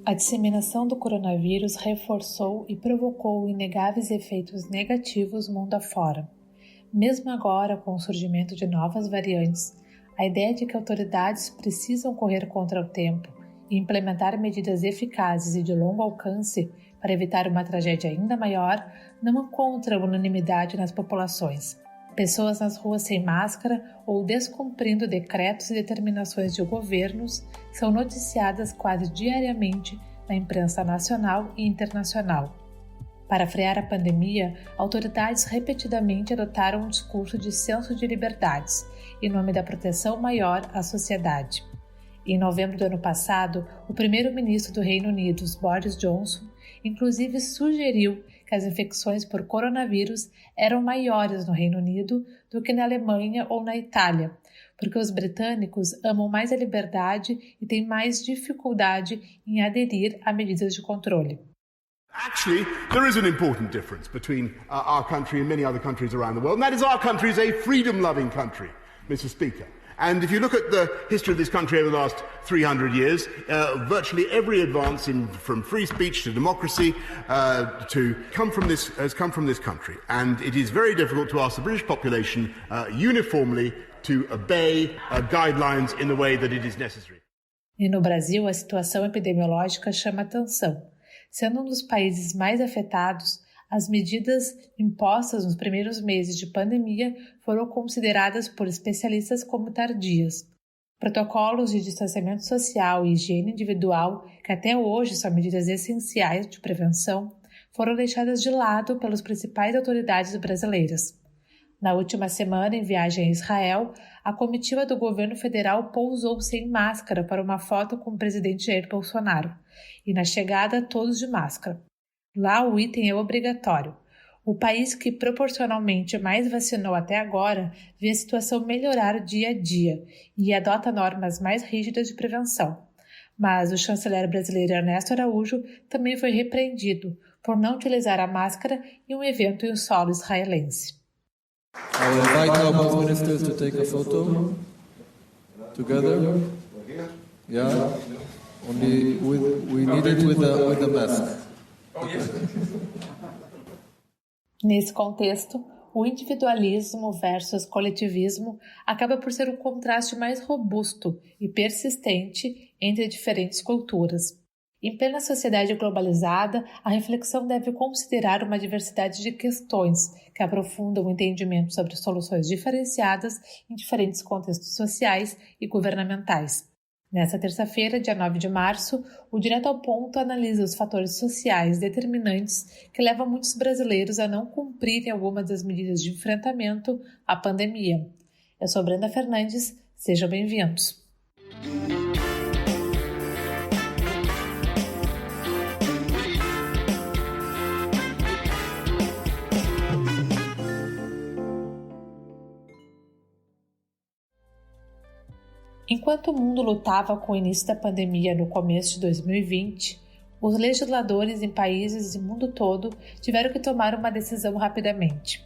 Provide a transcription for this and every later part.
A disseminação do coronavírus reforçou e provocou inegáveis efeitos negativos mundo afora. Mesmo agora, com o surgimento de novas variantes, a ideia de que autoridades precisam correr contra o tempo e implementar medidas eficazes e de longo alcance para evitar uma tragédia ainda maior não encontra unanimidade nas populações. Pessoas nas ruas sem máscara ou descumprindo decretos e determinações de governos são noticiadas quase diariamente na imprensa nacional e internacional. Para frear a pandemia, autoridades repetidamente adotaram um discurso de senso de liberdades, em nome da proteção maior à sociedade. Em novembro do ano passado, o primeiro-ministro do Reino Unido, Boris Johnson, inclusive sugeriu que as infecções por coronavírus eram maiores no Reino Unido do que na Alemanha ou na Itália, porque os britânicos amam mais a liberdade e têm mais dificuldade em aderir a medidas de controle. Actually, there is an important difference between our country and many other countries around the world, and that is our country is a freedom-loving country, Mr. Speaker. And if you look at the history of this country over the last 300 years, virtually every advance from free speech to democracy has come from this country. And it is very difficult to ask the British population uniformly to obey guidelines in the way that it is necessary. E no Brasil, a situação epidemiológica chama atenção. Sendo um dos países mais afetados, as medidas impostas nos primeiros meses de pandemia foram consideradas por especialistas como tardias. Protocolos de distanciamento social e higiene individual, que até hoje são medidas essenciais de prevenção, foram deixadas de lado pelas principais autoridades brasileiras. Na última semana, em viagem a Israel, a comitiva do governo federal pousou sem máscara para uma foto com o presidente Jair Bolsonaro, e na chegada todos de máscara. Lá o item é obrigatório. O país que proporcionalmente mais vacinou até agora vê a situação melhorar dia a dia e adota normas mais rígidas de prevenção. Mas o chanceler brasileiro Ernesto Araújo também foi repreendido por não utilizar a máscara em um evento em solo israelense. I will invite our both ministers to take a photo together. Yeah, only we need it with the mask. Nesse contexto, o individualismo versus coletivismo acaba por ser um contraste mais robusto e persistente entre diferentes culturas. Em plena sociedade globalizada, a reflexão deve considerar uma diversidade de questões que aprofundam o entendimento sobre soluções diferenciadas em diferentes contextos sociais e governamentais. Nesta terça-feira, dia 9 de março, o Direto ao Ponto analisa os fatores sociais determinantes que levam muitos brasileiros a não cumprirem algumas das medidas de enfrentamento à pandemia. Eu sou Brenda Fernandes, sejam bem-vindos. Enquanto o mundo lutava com o início da pandemia no começo de 2020, os legisladores em países do mundo todo tiveram que tomar uma decisão rapidamente.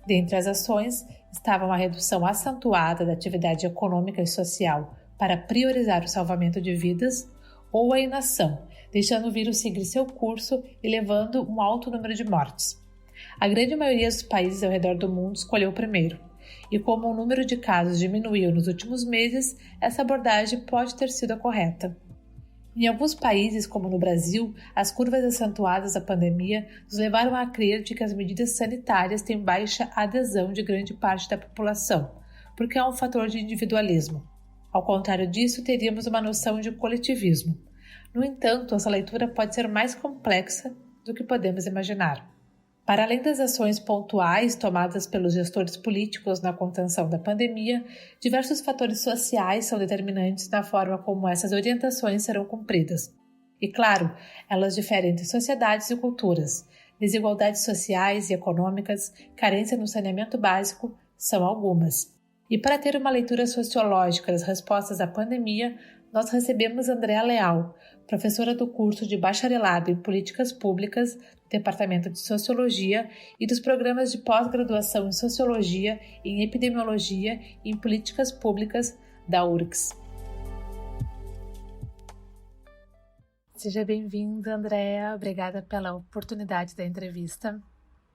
Dentre as ações estava uma redução acentuada da atividade econômica e social para priorizar o salvamento de vidas ou a inação, deixando o vírus seguir seu curso e levando um alto número de mortes. A grande maioria dos países ao redor do mundo escolheu o primeiro. E como o número de casos diminuiu nos últimos meses, essa abordagem pode ter sido a correta. Em alguns países, como no Brasil, as curvas acentuadas da pandemia nos levaram a crer de que as medidas sanitárias têm baixa adesão de grande parte da população, porque há um fator de individualismo. Ao contrário disso, teríamos uma noção de coletivismo. No entanto, essa leitura pode ser mais complexa do que podemos imaginar. Para além das ações pontuais tomadas pelos gestores políticos na contenção da pandemia, diversos fatores sociais são determinantes na forma como essas orientações serão cumpridas. E, claro, elas diferem entre sociedades e culturas. Desigualdades sociais e econômicas, carência no saneamento básico, são algumas. E para ter uma leitura sociológica das respostas à pandemia, nós recebemos Andréa Leal, professora do curso de Bacharelado em Políticas Públicas do Departamento de Sociologia e dos programas de pós-graduação em Sociologia, em Epidemiologia e em Políticas Públicas da URGS. Seja bem-vinda, Andréa. Obrigada pela oportunidade da entrevista.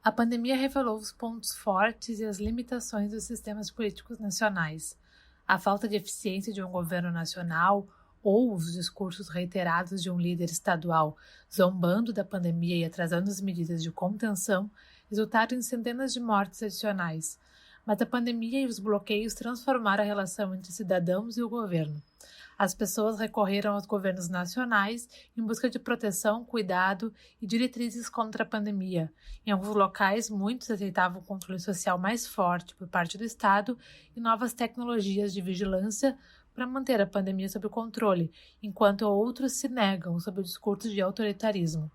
A pandemia revelou os pontos fortes e as limitações dos sistemas políticos nacionais. A falta de eficiência de um governo nacional ou os discursos reiterados de um líder estadual zombando da pandemia e atrasando as medidas de contenção resultaram em centenas de mortes adicionais. Mas a pandemia e os bloqueios transformaram a relação entre cidadãos e o governo. As pessoas recorreram aos governos nacionais em busca de proteção, cuidado e diretrizes contra a pandemia. Em alguns locais, muitos aceitavam um controle social mais forte por parte do Estado e novas tecnologias de vigilância para manter a pandemia sob controle, enquanto outros se negam sob o discurso de autoritarismo.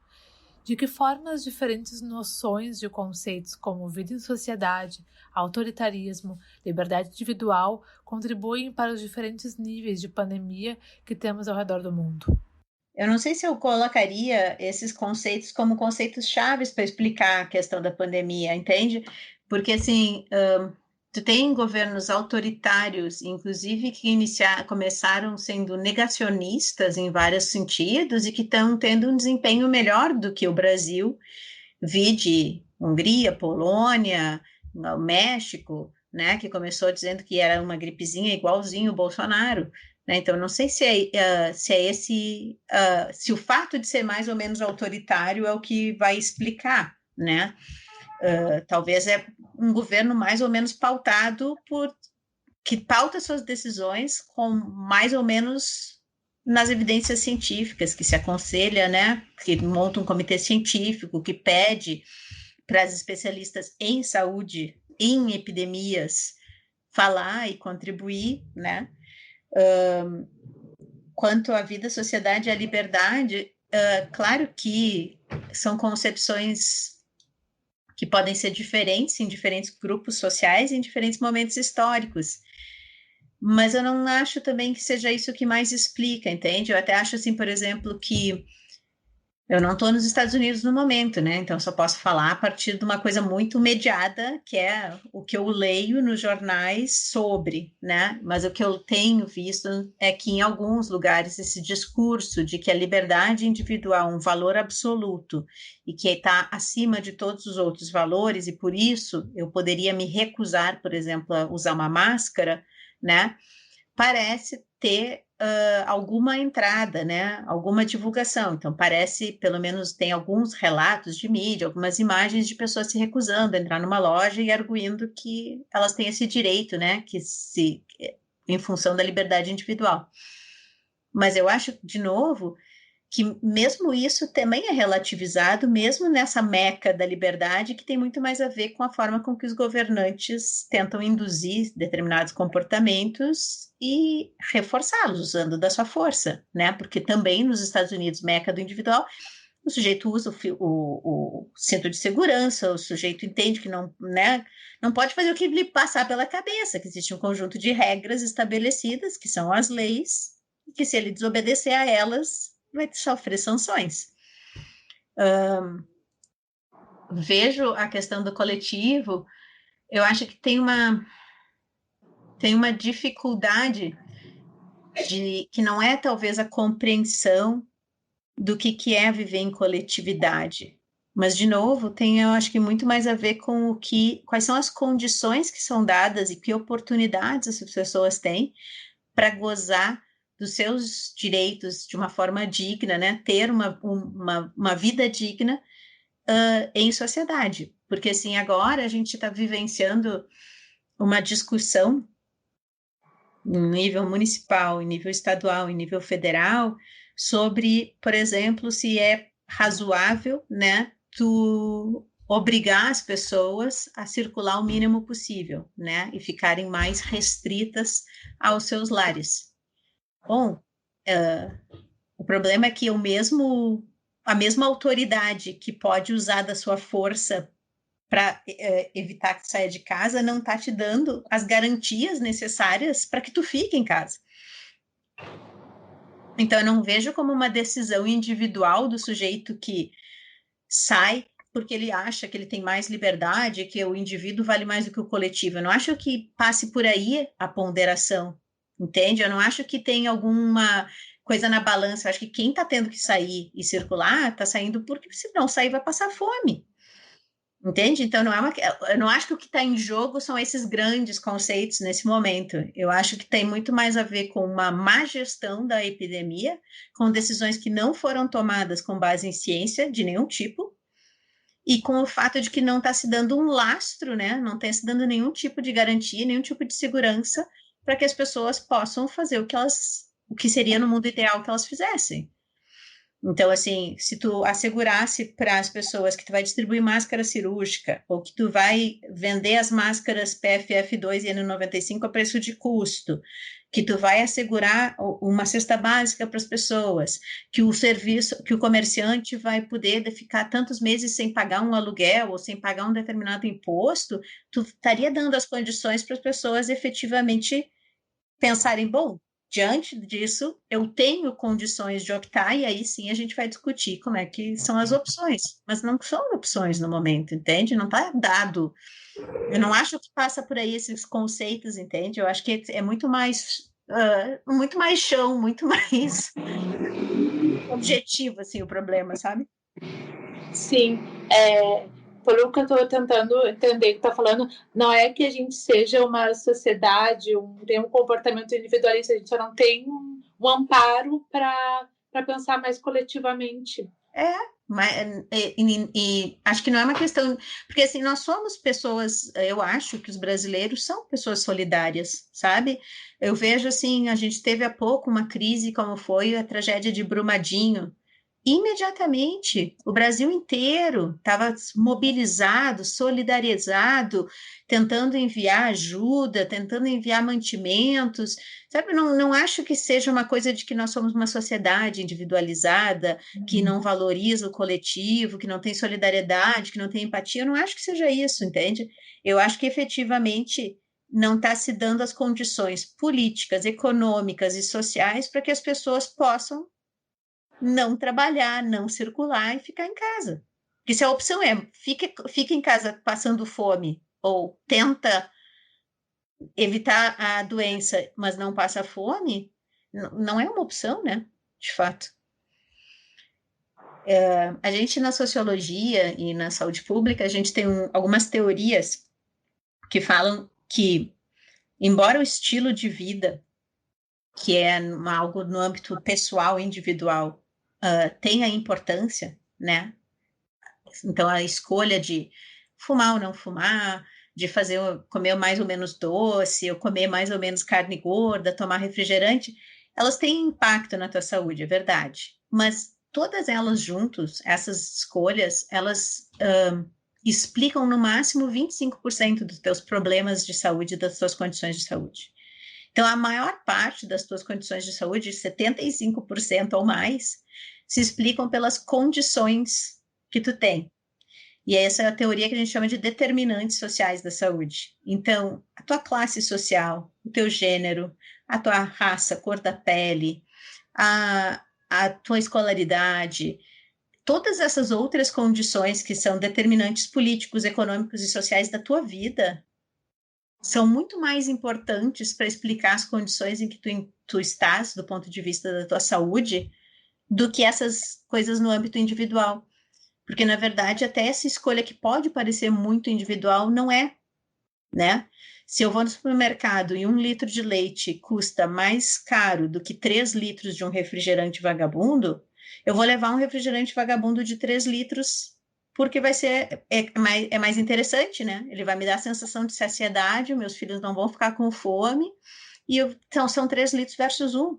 De que forma as diferentes noções de conceitos como vida em sociedade, autoritarismo, liberdade individual contribuem para os diferentes níveis de pandemia que temos ao redor do mundo? Eu não sei se eu colocaria esses conceitos como conceitos chaves para explicar a questão da pandemia, entende? Porque, assim, tu tem governos autoritários, inclusive, que começaram sendo negacionistas em vários sentidos e que estão tendo um desempenho melhor do que o Brasil, vide Hungria, Polônia, o México, né, que começou dizendo que era uma gripezinha igualzinho o Bolsonaro, né? Então, não sei se se o fato de ser mais ou menos autoritário é o que vai explicar, né? Talvez é um governo mais ou menos pautado que pauta suas decisões com mais ou menos nas evidências científicas, que se aconselha, né? Que monta um comitê científico, que pede para as especialistas em saúde, em epidemias, falar e contribuir, né? Quanto à vida, sociedade e à liberdade, claro que são concepções que podem ser diferentes em diferentes grupos sociais, em diferentes momentos históricos. Mas eu não acho também que seja isso que mais explica, entende? Eu até acho, assim, por exemplo, que eu não estou nos Estados Unidos no momento, né? Então, só posso falar a partir de uma coisa muito mediada, que é o que eu leio nos jornais sobre, né? Mas o que eu tenho visto é que em alguns lugares esse discurso de que a liberdade individual é um valor absoluto e que está acima de todos os outros valores e por isso eu poderia me recusar, por exemplo, a usar uma máscara, né? Parece ter alguma entrada, né? Alguma divulgação. Então, parece, pelo menos tem alguns relatos de mídia, algumas imagens de pessoas se recusando a entrar numa loja e arguindo que elas têm esse direito, né? Em função da liberdade individual. Mas eu acho, de novo, que mesmo isso também é relativizado, mesmo nessa meca da liberdade, que tem muito mais a ver com a forma com que os governantes tentam induzir determinados comportamentos e reforçá-los, usando da sua força, né? Porque também nos Estados Unidos, meca do individual, o sujeito usa o cinto de segurança, o sujeito entende que não, né, não pode fazer o que lhe passar pela cabeça, que existe um conjunto de regras estabelecidas, que são as leis, e que se ele desobedecer a elas, vai sofrer sanções. Vejo a questão do coletivo, eu acho que tem uma dificuldade que não é talvez a compreensão do que é viver em coletividade, mas de novo eu acho que muito mais a ver com quais são as condições que são dadas e que oportunidades as pessoas têm para gozar dos seus direitos de uma forma digna, né? Ter uma vida digna em sociedade. Porque, assim, agora a gente está vivenciando uma discussão em nível municipal, em nível estadual, em nível federal, sobre, por exemplo, se é razoável, né, tu obrigar as pessoas a circular o mínimo possível, né, e ficarem mais restritas aos seus lares. Bom, o problema é que a mesma autoridade que pode usar da sua força para evitar que saia de casa não está te dando as garantias necessárias para que tu fique em casa. Então, eu não vejo como uma decisão individual do sujeito que sai porque ele acha que ele tem mais liberdade, que o indivíduo vale mais do que o coletivo. Eu não acho que passe por aí a ponderação, entende? Eu não acho que tem alguma coisa na balança. Eu acho que quem está tendo que sair e circular está saindo porque se não sair vai passar fome. Entende? Então, eu não acho que o que está em jogo são esses grandes conceitos nesse momento. Eu acho que tem muito mais a ver com uma má gestão da epidemia, com decisões que não foram tomadas com base em ciência de nenhum tipo, e com o fato de que não está se dando um lastro, né? Não está se dando nenhum tipo de garantia, nenhum tipo de segurança para que as pessoas possam fazer o que seria no mundo ideal que elas fizessem. Então, assim, se tu assegurasse para as pessoas que tu vai distribuir máscara cirúrgica ou que tu vai vender as máscaras PFF2 e N95 a preço de custo, que tu vai assegurar uma cesta básica para as pessoas, que o comerciante vai poder ficar tantos meses sem pagar um aluguel ou sem pagar um determinado imposto, tu estaria dando as condições para as pessoas efetivamente pensarem, bom, diante disso, eu tenho condições de optar, e aí sim a gente vai discutir como é que são as opções. Mas não são opções no momento, entende? Não está dado. Eu não acho que passa por aí esses conceitos, entende? Eu acho que é muito mais chão, muito mais objetivo, assim, o problema, sabe? Sim, pelo que eu estou tentando entender que está falando, não é que a gente seja uma sociedade, tem um comportamento individualista, a gente só não tem um amparo para pensar mais coletivamente. E acho que não é uma questão, porque assim, nós somos pessoas, eu acho que os brasileiros são pessoas solidárias, sabe? Eu vejo assim, a gente teve há pouco uma crise como foi a tragédia de Brumadinho. Imediatamente, o Brasil inteiro estava mobilizado, solidarizado, tentando enviar ajuda, tentando enviar mantimentos, sabe? Não acho que seja uma coisa de que nós somos uma sociedade individualizada, que não valoriza o coletivo, que não tem solidariedade, que não tem empatia. Eu não acho que seja isso, entende? Eu acho que efetivamente não está se dando as condições políticas, econômicas e sociais para que as pessoas possam não trabalhar, não circular e ficar em casa. Porque se a opção é fica em casa passando fome ou tenta evitar a doença, mas não passa fome, não é uma opção, né? De fato. A gente na sociologia e na saúde pública, a gente tem algumas teorias que falam que, embora o estilo de vida, que é algo no âmbito pessoal, individual, tenha importância, né? Então, a escolha de fumar ou não fumar, de comer mais ou menos doce, ou comer mais ou menos carne gorda, tomar refrigerante, elas têm impacto na tua saúde, é verdade. Mas todas elas juntos, essas escolhas, elas explicam no máximo 25% dos teus problemas de saúde, das tuas condições de saúde. Então, a maior parte das tuas condições de saúde, 75% ou mais, se explicam pelas condições que tu tem. E essa é a teoria que a gente chama de determinantes sociais da saúde. Então, a tua classe social, o teu gênero, a tua raça, cor da pele, a tua escolaridade, todas essas outras condições que são determinantes políticos, econômicos e sociais da tua vida são muito mais importantes para explicar as condições em que tu estás, do ponto de vista da tua saúde, do que essas coisas no âmbito individual. Porque, na verdade, até essa escolha que pode parecer muito individual não é, né? Se eu vou no supermercado e 1 litro de leite custa mais caro do que 3 litros de um refrigerante vagabundo, eu vou levar um refrigerante vagabundo de 3 litros porque vai ser mais interessante, né? Ele vai me dar a sensação de saciedade, meus filhos não vão ficar com fome, então são 3 litros versus 1.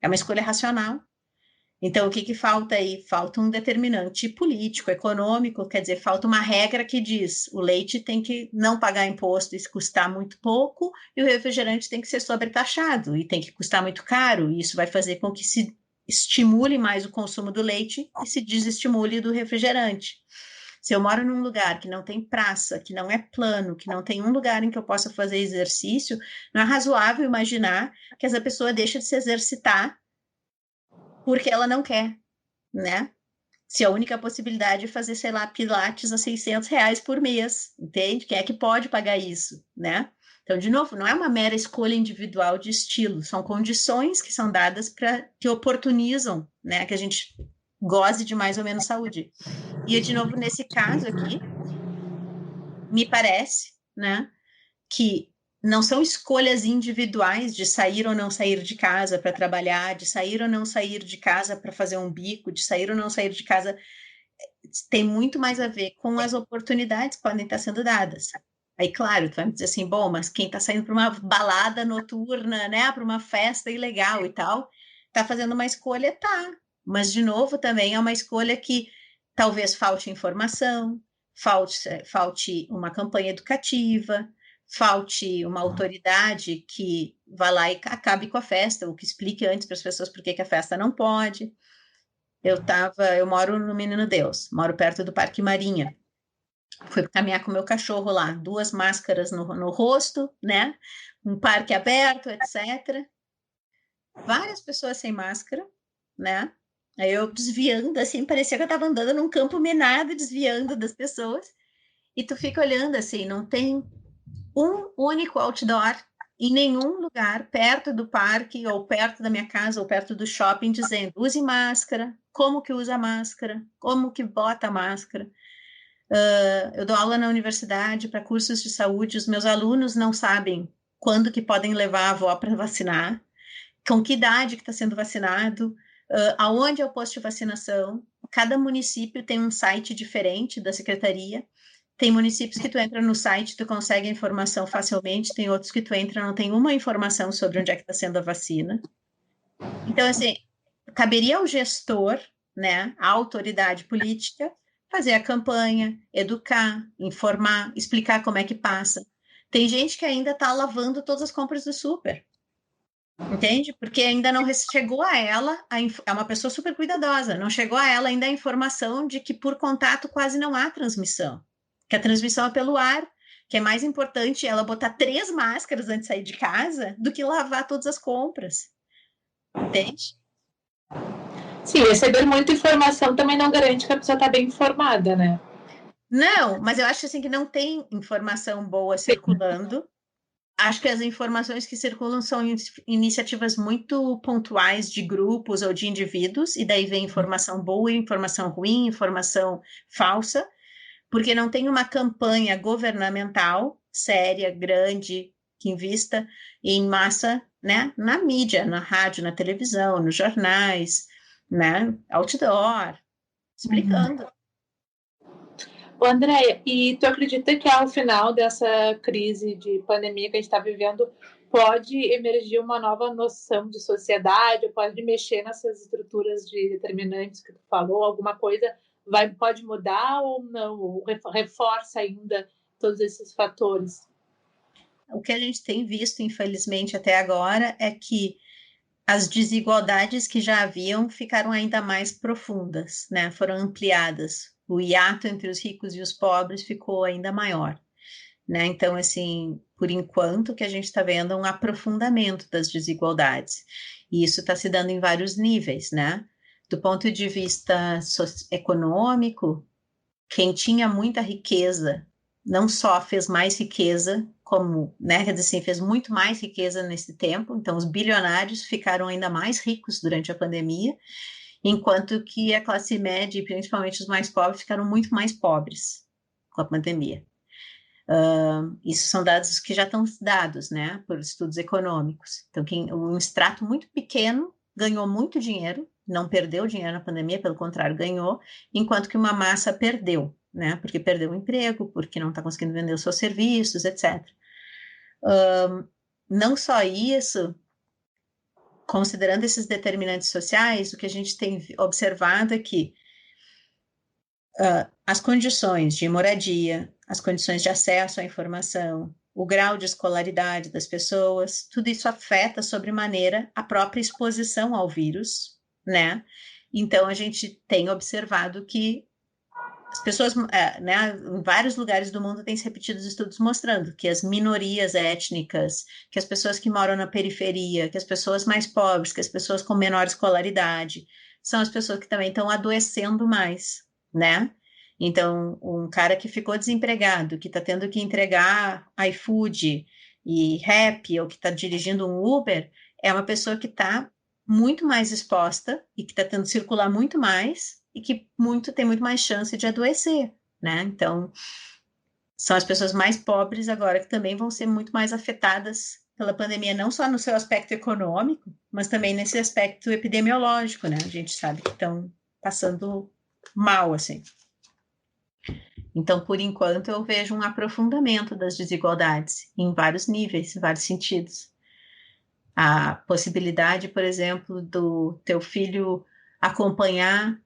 É uma escolha racional. Então, o que falta aí? Falta um determinante político, econômico, quer dizer, falta uma regra que diz o leite tem que não pagar imposto e custar muito pouco, e o refrigerante tem que ser sobretaxado e tem que custar muito caro, e isso vai fazer com que se estimule mais o consumo do leite e se desestimule do refrigerante. Se eu moro num lugar que não tem praça, que não é plano, que não tem um lugar em que eu possa fazer exercício, não é razoável imaginar que essa pessoa deixa de se exercitar porque ela não quer, né? Se a única possibilidade é fazer, sei lá, pilates a R$600 por mês, entende? Quem é que pode pagar isso, né? Então, de novo, não é uma mera escolha individual de estilo, são condições que são dadas que oportunizam, né, que a gente goze de mais ou menos saúde. E, de novo, nesse caso aqui, me parece, né, que não são escolhas individuais de sair ou não sair de casa para trabalhar, de sair ou não sair de casa para fazer um bico, de sair ou não sair de casa. Tem muito mais a ver com as oportunidades que podem estar sendo dadas. Aí, claro, tu vai me dizer assim, bom, mas quem está saindo para uma balada noturna, né, para uma festa ilegal e tal, está fazendo uma escolha, tá. Mas, de novo, também é uma escolha que talvez falte informação, falte uma campanha educativa, falte uma autoridade que vá lá e acabe com a festa, ou que explique antes para as pessoas por que a festa não pode. Eu moro no Menino Deus, moro perto do Parque Marinha. Fui caminhar com o meu cachorro lá, 2 máscaras no rosto, né? Um parque aberto, etc. Várias pessoas sem máscara, né? Aí eu desviando, assim, parecia que eu estava andando num campo minado, desviando das pessoas. E tu fica olhando, assim, não tem um único outdoor em nenhum lugar perto do parque, ou perto da minha casa, ou perto do shopping, dizendo, use máscara, como que usa máscara, como que bota a máscara. Eu dou aula na universidade para cursos de saúde, os meus alunos não sabem quando que podem levar a avó para vacinar, com que idade que está sendo vacinado, aonde é o posto de vacinação. Cada município tem um site diferente da secretaria. Tem municípios que tu entra no site, tu consegue a informação facilmente, tem outros que tu entra, não tem uma informação sobre onde é que está sendo a vacina. Então, assim, caberia ao gestor, né, à autoridade política, fazer a campanha, educar, informar, explicar como é que passa. Tem gente que ainda está lavando todas as compras do super, entende? Porque ainda não chegou a ela, é uma pessoa super cuidadosa, não chegou a ela ainda a informação de que por contato quase não há transmissão, que a transmissão é pelo ar, que é mais importante ela botar 3 máscaras antes de sair de casa do que lavar todas as compras, entende? Sim, receber muita informação também não garante que a pessoa está bem informada, né? Não, mas eu acho assim que não tem informação boa circulando. Acho que as informações que circulam são iniciativas muito pontuais de grupos ou de indivíduos, e daí vem informação boa, informação ruim, informação falsa, porque não tem uma campanha governamental séria, grande, que invista em massa, né, na mídia, na rádio, na televisão, nos jornais, né, outdoor, explicando. Ô, Andréia, e tu acredita que ao final dessa crise de pandemia que a gente está vivendo, pode emergir uma nova noção de sociedade, pode mexer nessas estruturas de determinantes que tu falou, alguma coisa pode mudar ou não? Ou reforça ainda todos esses fatores? O que a gente tem visto, infelizmente, até agora, é que as desigualdades que já haviam ficaram ainda mais profundas, né? Foram ampliadas. O hiato entre os ricos e os pobres ficou ainda maior, né? Então, assim, por enquanto, o que a gente está vendo é um aprofundamento das desigualdades. E isso está se dando em vários níveis, né? Do ponto de vista econômico, quem tinha muita riqueza não só fez mais riqueza, como, né, quer dizer assim, fez muito mais riqueza nesse tempo, então os bilionários ficaram ainda mais ricos durante a pandemia, enquanto que a classe média, e principalmente os mais pobres, ficaram muito mais pobres com a pandemia. Isso são dados que já estão dados, né, por estudos econômicos. Então, um extrato muito pequeno ganhou muito dinheiro, não perdeu dinheiro na pandemia, pelo contrário, ganhou, enquanto que uma massa perdeu, né, porque perdeu o emprego, porque não está conseguindo vender os seus serviços, etc. Não só isso, considerando esses determinantes sociais, o que a gente tem observado é que as condições de moradia, as condições de acesso à informação, o grau de escolaridade das pessoas, tudo isso afeta sobremaneira a própria exposição ao vírus, né? Então, a gente tem observado que as pessoas, né, em vários lugares do mundo têm se repetido os estudos mostrando que as minorias étnicas, que as pessoas que moram na periferia, que as pessoas mais pobres, que as pessoas com menor escolaridade, são as pessoas que também estão adoecendo mais, né? Então, um cara que ficou desempregado, que está tendo que entregar iFood e Rappi, ou que está dirigindo um Uber, é uma pessoa que está muito mais exposta e que está tendo que circular muito mais e que tem muito mais chance de adoecer, né? Então, são as pessoas mais pobres agora que também vão ser muito mais afetadas pela pandemia, não só no seu aspecto econômico, mas também nesse aspecto epidemiológico, né? A gente sabe que estão passando mal, assim. Então, por enquanto, eu vejo um aprofundamento das desigualdades em vários níveis, em vários sentidos. A possibilidade, por exemplo, do teu filho acompanhar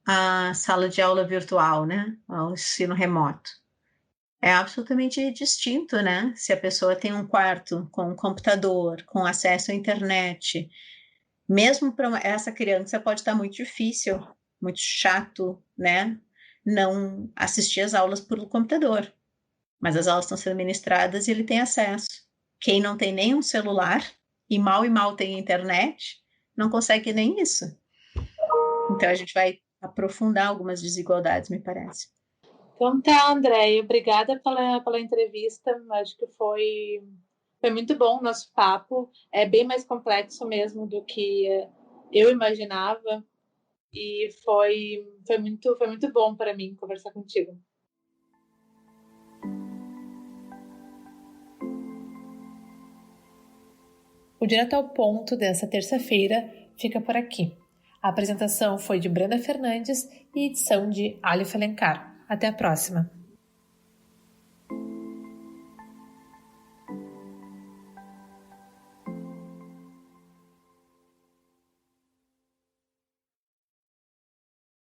a sala de aula virtual, né? O ensino remoto. É absolutamente distinto, né? Se a pessoa tem um quarto com um computador, com acesso à internet, mesmo para essa criança pode estar muito difícil, muito chato, né? Não assistir às aulas por computador, mas as aulas estão sendo ministradas e ele tem acesso. Quem não tem nem um celular e mal tem internet, não consegue nem isso. Então a gente vai aprofundar algumas desigualdades, me parece. Então tá, Andréia, obrigada pela entrevista, acho que foi muito bom o nosso papo, é bem mais complexo mesmo do que eu imaginava e foi muito bom para mim conversar contigo. O Direto ao Ponto dessa terça-feira fica por aqui. A apresentação foi de Brenda Fernandes e edição de Aleph Alencar. Até a próxima!